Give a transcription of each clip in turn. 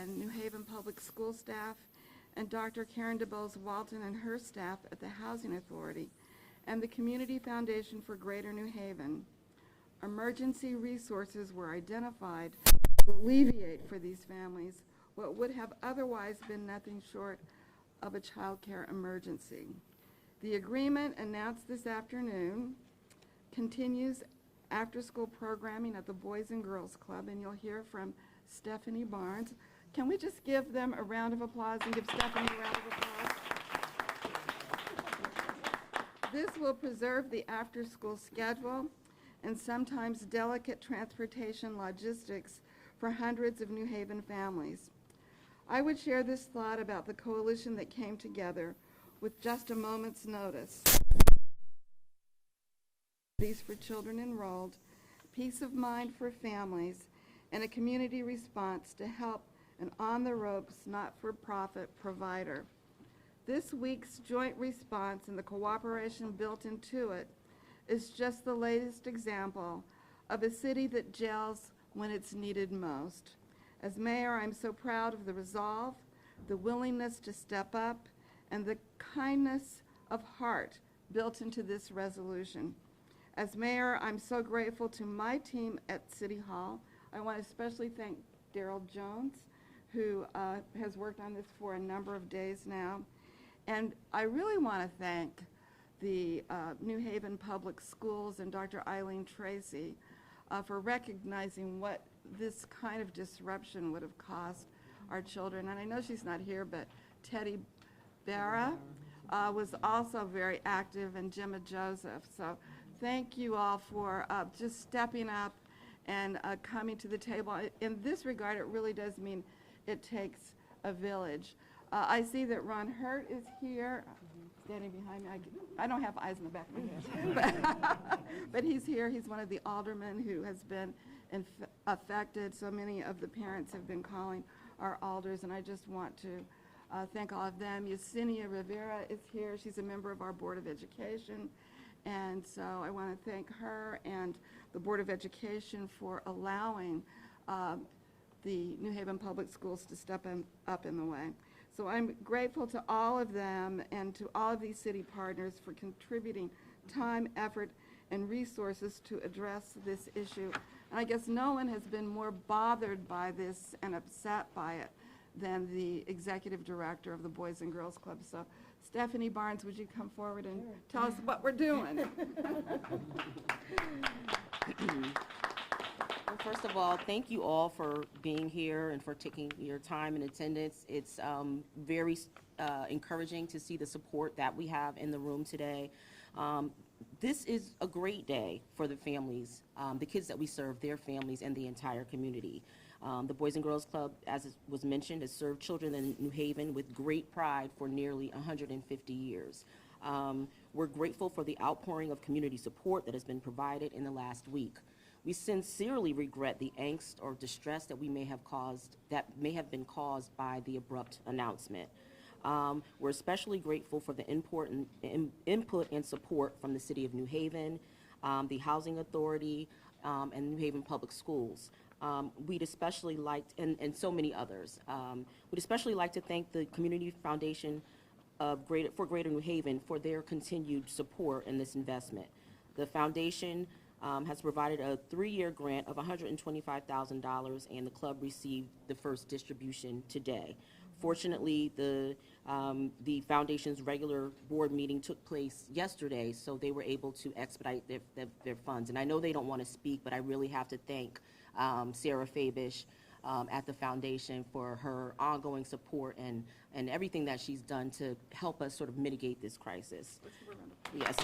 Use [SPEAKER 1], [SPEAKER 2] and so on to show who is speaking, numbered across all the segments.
[SPEAKER 1] and New Haven Public School staff, and Dr. Karen DeBose Walton and her staff at the Housing Authority, and the Community Foundation for Greater New Haven. Emergency resources were identified to alleviate for these families what would have otherwise been nothing short of a child care emergency. The agreement announced this afternoon continues after-school programming at the Boys and Girls Club, and you'll hear from Stephanie Barnes. Can we just give them a round of applause and give Stephanie a round of applause? This will preserve the after-school schedule and sometimes delicate transportation logistics for hundreds of New Haven families. I would share this thought about the coalition that came together with just a moment's notice. These for children enrolled, peace of mind for families, and a community response to help an on-the-ropes, not-for-profit provider. This week's joint response and the cooperation built into it is just the latest example of a city that gels when it's needed most. As mayor, I'm so proud of the resolve, the willingness to step up, and the kindness of heart built into this resolution. As mayor, I'm so grateful to my team at City Hall. I want to especially thank Daryl Jones, who has worked on this for a number of days now. And I really want to thank the New Haven Public Schools and Dr. Eileen Tracy for recognizing what this kind of disruption would have cost our children. And I know she's not here, but Teddy Barra was also very active, and Gemma Joseph. So thank you all for just stepping up and coming to the table. In this regard, it really does mean it takes a village. I see that Ron Hurt is here, standing behind me. I don't have eyes in the back of my head, but he's here. He's one of the aldermen who has been affected. So many of the parents have been calling our alders, and I just want to thank all of them. Yesenia Rivera is here. She's a member of our Board of Education. And so I want to thank her and the Board of Education for allowing the New Haven Public Schools to step up in the way. So I'm grateful to all of them and to all of these city partners for contributing time, effort, and resources to address this issue. And I guess no one has been more bothered by this and upset by it than the executive director of the Boys and Girls Club. So Stephanie Barnes, would you come forward and tell us what we're doing?
[SPEAKER 2] Well, first of all, thank you all for being here and for taking your time and attendance. It's very encouraging to see the support that we have in the room today. This is a great day for the families, the kids that we serve, their families, and the entire community. The Boys and Girls Club, as was mentioned, has served children in New Haven with great pride for nearly 150 years. We're grateful for the outpouring of community support that has been provided in the last week. We sincerely regret the angst or distress that may have been caused by the abrupt announcement. We're especially grateful for the input and support from the City of New Haven, the Housing Authority, and New Haven Public Schools. We'd especially like, and so many others, we'd especially like to thank the Community Foundation for Greater New Haven for their continued support in this investment. The foundation has provided a 3-year grant of $125,000, and the club received the first distribution today. Fortunately, the foundation's regular board meeting took place yesterday, so they were able to expedite their funds. And I know they don't want to speak, but I really have to thank Sarah Fabish at the foundation for her ongoing support and everything that she's done to help us sort of mitigate this crisis. Yes.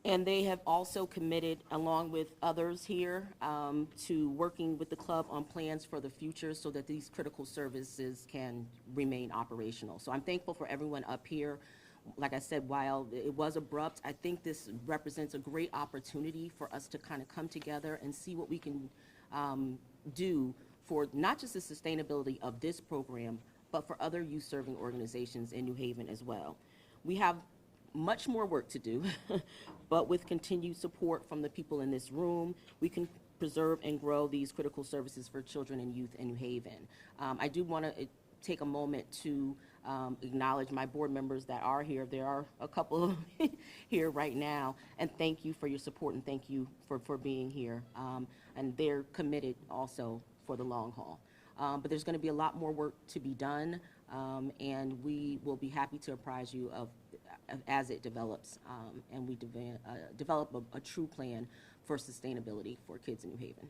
[SPEAKER 2] And they have also committed, along with others here, to working with the club on plans for the future so that these critical services can remain operational. So I'm thankful for everyone up here. Like I said, while it was abrupt, I think this represents a great opportunity for us to kind of come together and see what we can do for not just the sustainability of this program, but for other youth-serving organizations in New Haven as well. We have much more work to do, but with continued support from the people in this room, we can preserve and grow these critical services for children and youth in New Haven. I do want to take a moment to acknowledge my board members that are here. There are a couple here right now, and thank you for your support and thank you for being here. And they're committed also for the long haul. But there's going to be a lot more work to be done, and we will be happy to apprise you of as it develops, and we develop a true plan for sustainability for kids in New Haven.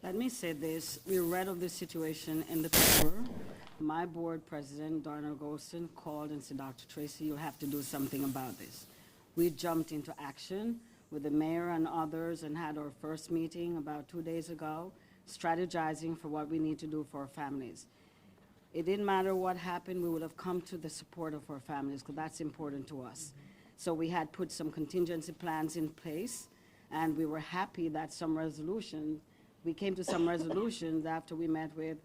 [SPEAKER 3] Let me say this, we read of this situation in the paper. My board president, Darnell Golston, called and said, Dr. Tracy, you'll have to do something about this. We jumped into action with the mayor and others and had our first meeting about 2 days ago, strategizing for what we need to do for our families. It didn't matter what happened, we would have come to the support of our families, because that's important to us. So we had put some contingency plans in place, and we were happy that we came to some resolutions after we met with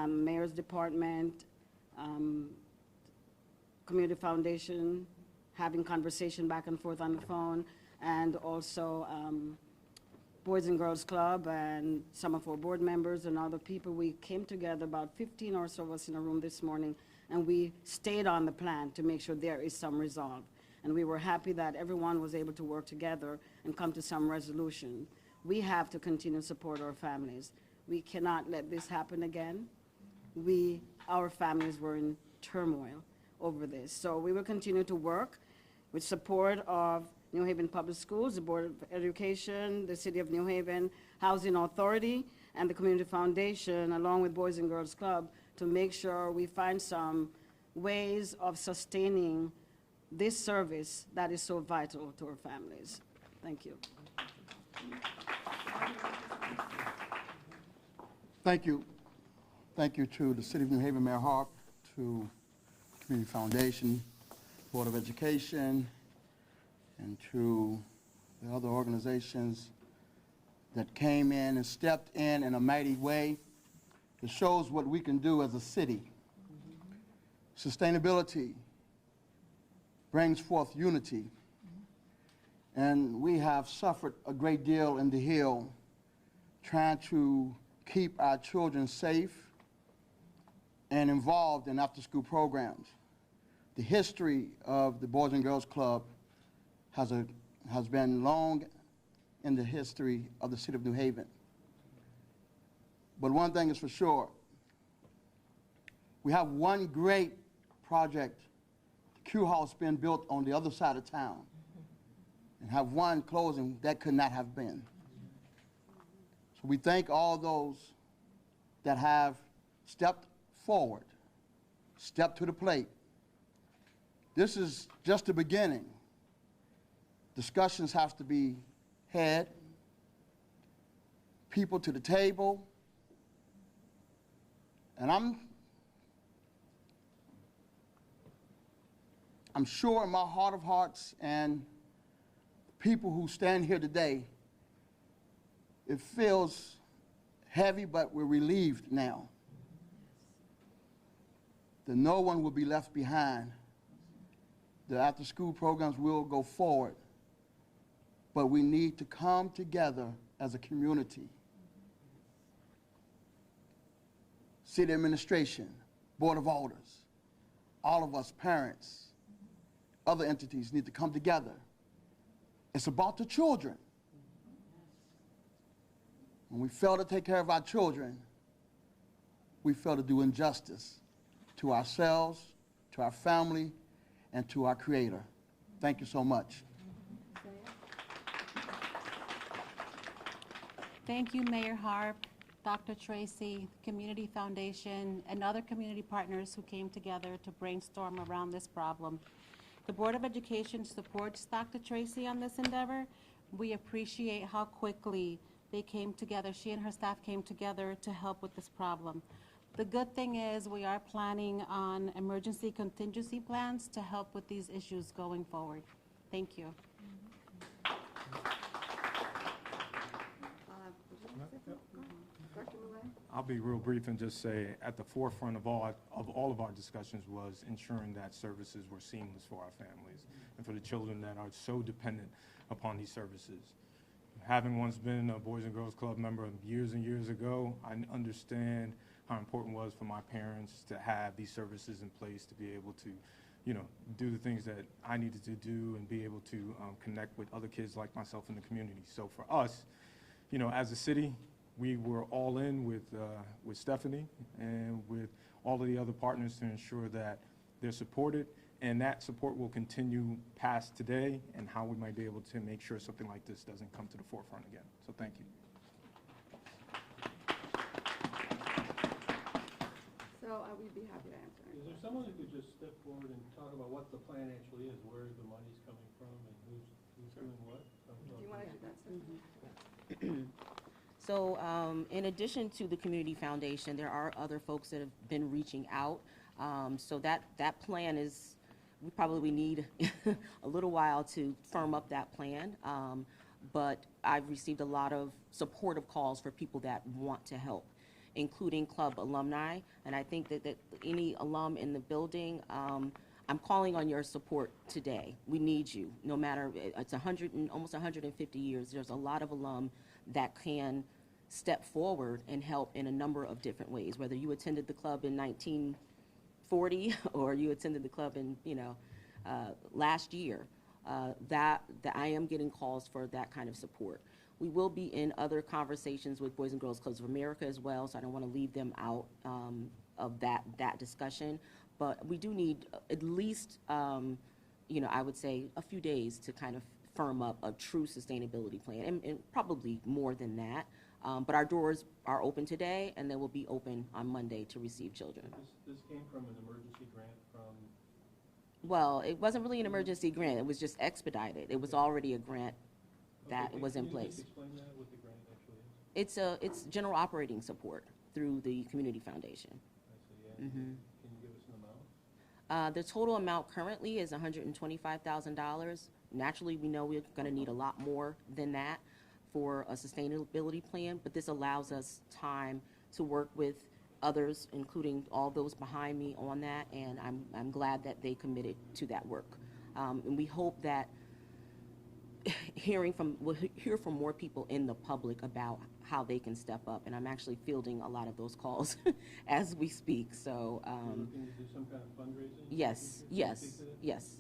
[SPEAKER 3] Mayor's Department, Community Foundation, having conversation back and forth on the phone, and also Boys and Girls Club and some of our board members and other people. We came together, about 15 or so of us in a room this morning, and we stayed on the plan to make sure there is some resolve. And we were happy that everyone was able to work together and come to some resolution. We have to continue to support our families. We cannot let this happen again. Our families were in turmoil over this. So we will continue to work with support of New Haven Public Schools, the Board of Education, the City of New Haven, Housing Authority, and the Community Foundation, along with Boys and Girls Club, to make sure we find some ways of sustaining this service that is so vital to our families. Thank you.
[SPEAKER 4] Thank you. Thank you to the City of New Haven, Mayor Harp, to Community Foundation, Board of Education, and to the other organizations that came in and stepped in a mighty way. It shows what we can do as a city. Sustainability brings forth unity. And we have suffered a great deal in the Hill trying to keep our children safe and involved in after-school programs. The history of the Boys and Girls Club has been long in the history of the City of New Haven. But one thing is for sure, we have one great project, the Q House being built on the other side of town, and have one closing that could not have been. So we thank all those that have stepped forward, stepped to the plate. This is just the beginning. Discussions have to be had, people to the table, and I'm sure in my heart of hearts, and people who stand here today, it feels heavy, but we're relieved now that no one will be left behind. The after-school programs will go forward, but we need to come together as a community. City administration, Board of Alders, all of us parents, other entities need to come together. It's about the children. When we fail to take care of our children, we fail to do injustice to ourselves, to our family, and to our Creator. Thank you so much.
[SPEAKER 5] Thank you, Mayor Harp, Dr. Tracy, Community Foundation, and other community partners who came together to brainstorm around this problem. The Board of Education supports Dr. Tracy on this endeavor. We appreciate how quickly they came together, she and her staff came together to help with this problem. The good thing is we are planning on emergency contingency plans to help with these issues going forward. Thank you.
[SPEAKER 1] Dr. Millay?
[SPEAKER 6] I'll be real brief and just say, at the forefront of all of our discussions was ensuring that services were seamless for our families and for the children that are so dependent upon these services. Having once been a Boys and Girls Club member years and years ago, I understand how important it was for my parents to have these services in place to be able to, you know, do the things that I needed to do and be able to connect with other kids like myself in the community. So for us, you know, as a city, we were all in with Stephanie and with all of the other partners to ensure that they're supported, and that support will continue past today and how we might be able to make sure something like this doesn't come to the forefront again. So thank you.
[SPEAKER 1] So we'd be happy to answer.
[SPEAKER 7] Is there someone who could just step forward and talk about what the plan actually is, where the money's coming from, and who's doing what?
[SPEAKER 1] Do you want to do that, Stephanie?
[SPEAKER 2] So in addition to the Community Foundation, there are other folks that have been reaching out. So that plan is, we probably need a little while to firm up that plan. But I've received a lot of supportive calls for people that want to help, including club alumni. And I think that any alum in the building, I'm calling on your support today. We need you, no matter, it's almost 150 years. There's a lot of alum that can step forward and help in a number of different ways, whether you attended the club in 1940 or you attended the club in, you know, last year. That I am getting calls for that kind of support. We will be in other conversations with Boys and Girls Clubs of America as well, so I don't want to leave them out of that discussion. But we do need at least, you know, I would say a few days to kind of firm up a true sustainability plan, and probably more than that. But our doors are open today, and they will be open on Monday to receive children.
[SPEAKER 7] This came from an emergency grant from,
[SPEAKER 2] Well, it wasn't really an emergency grant. It was just expedited. It was already a grant that was in
[SPEAKER 7] Can you
[SPEAKER 2] place.
[SPEAKER 7] just explain that, what the grant actually is?
[SPEAKER 2] It's general operating support through the Community Foundation.
[SPEAKER 7] I see, yeah. Can you give us an amount?
[SPEAKER 2] The total amount currently is $125,000. Naturally, we know we're going to need a lot more than that for a sustainability plan, but this allows us time to work with others, including all those behind me on that, and I'm glad that they committed to that work. And we hope that we'll hear from more people in the public about how they can step up, and I'm actually fielding a lot of those calls as we speak, so.
[SPEAKER 7] You're looking to do some kind of fundraising?
[SPEAKER 2] Yes,
[SPEAKER 7] Can you
[SPEAKER 2] yes,
[SPEAKER 7] speak to that?
[SPEAKER 2] yes.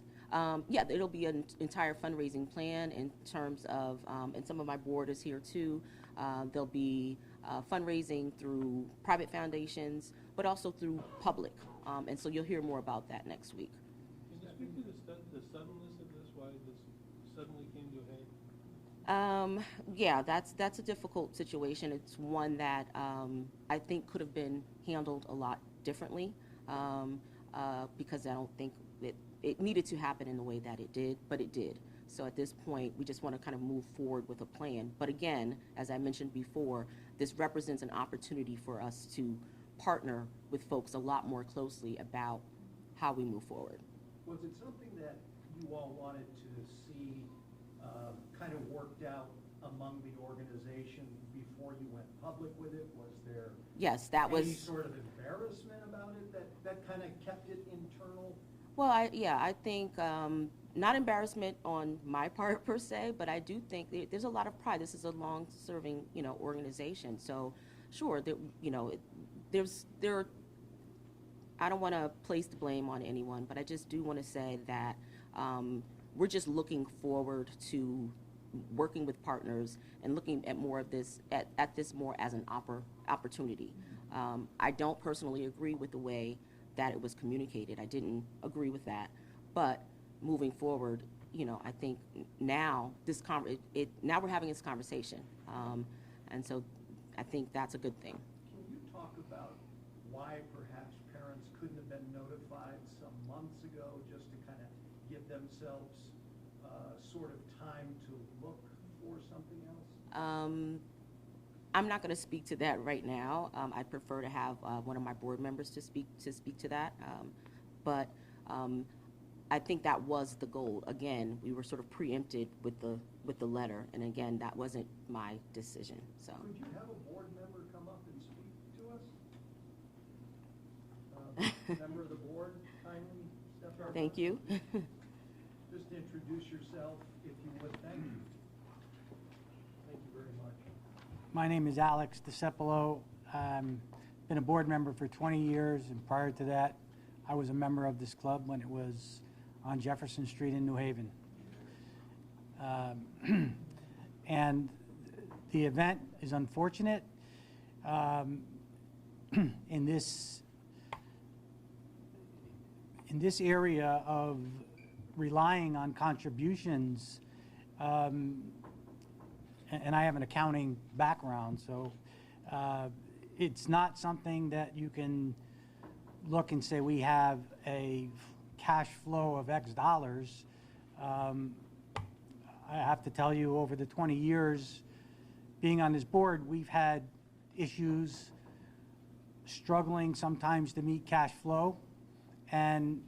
[SPEAKER 2] Yeah, it'll be an entire fundraising plan in terms of, and some of my board is here too. There'll be fundraising through private foundations, but also through public. And so you'll hear more about that next week.
[SPEAKER 7] Can you speak to the suddenness of this, why this suddenly came to a head?
[SPEAKER 2] Yeah, that's a difficult situation. It's one that I think could have been handled a lot differently because I don't think it needed to happen in the way that it did, but it did. So at this point, we just want to kind of move forward with a plan. But again, as I mentioned before, this represents an opportunity for us to partner with folks a lot more closely about how we move forward.
[SPEAKER 8] Was it something that you all wanted to see kind of worked out among the organization before you went public with it? Was there
[SPEAKER 2] Yes, that
[SPEAKER 8] any
[SPEAKER 2] was.
[SPEAKER 8] sort of embarrassment about it that kind of kept it internal?
[SPEAKER 2] Well, I think, not embarrassment on my part per se, but I do think there's a lot of pride. This is a long-serving, you know, organization. So, sure, that, you know, I don't want to place the blame on anyone, but I just do want to say that we're just looking forward to working with partners and looking at more of this, at this more as an opportunity. I don't personally agree with the way that it was communicated. I didn't agree with that. But moving forward, you know, I think now now we're having this conversation. And so I think that's a good thing.
[SPEAKER 8] Can you talk about why perhaps parents couldn't have been notified some months ago just to kind of give themselves sort of time to look for something else?
[SPEAKER 2] I'm not going to speak to that right now. I'd prefer to have one of my board members to speak to that. But I think that was the goal. Again, we were sort of preempted with the letter, and again, that wasn't my decision. So.
[SPEAKER 8] Could you have a board member come up and speak to member of the board kindly step up?
[SPEAKER 2] Thank you.
[SPEAKER 8] Just introduce yourself, if you would. Thank you. Thank you very much.
[SPEAKER 9] My name is Alex DiCepolo. Been a board member for 20 years, and prior to that, I was a member of this club when it was on Jefferson Street in New Haven. And the event is unfortunate. In this area of relying on contributions, and I have an accounting background, so it's not something that you can look and say we have a cash flow of X dollars. I have to tell you, over the 20 years being on this board, we've had issues struggling sometimes to meet cash flow, and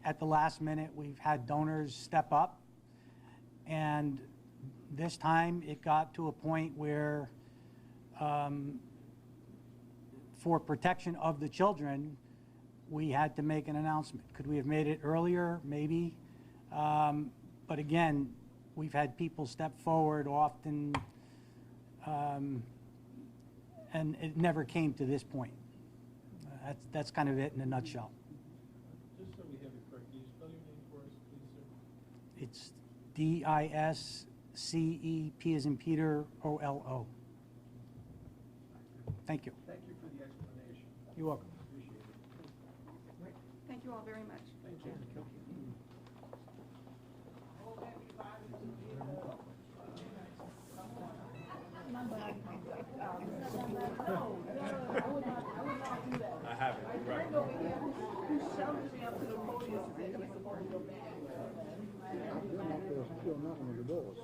[SPEAKER 9] at the last minute we've had donors step up, and this time it got to a point where for protection of the children we had to make an announcement. Could we have made it earlier? Maybe. But again, we've had people step forward often, and it never came to this point. That's kind of it in a nutshell.
[SPEAKER 7] Just so we have it correct, can you spell your name for us, please, sir?
[SPEAKER 9] It's D-I-S-C-E-P as in Peter, O-L-O. Thank you.
[SPEAKER 8] Thank you for the explanation.
[SPEAKER 9] You're welcome.
[SPEAKER 8] Appreciate it.
[SPEAKER 1] Thank you all very much.
[SPEAKER 8] Thank you.
[SPEAKER 6] I have it, right.
[SPEAKER 4] Still knocking on the doors.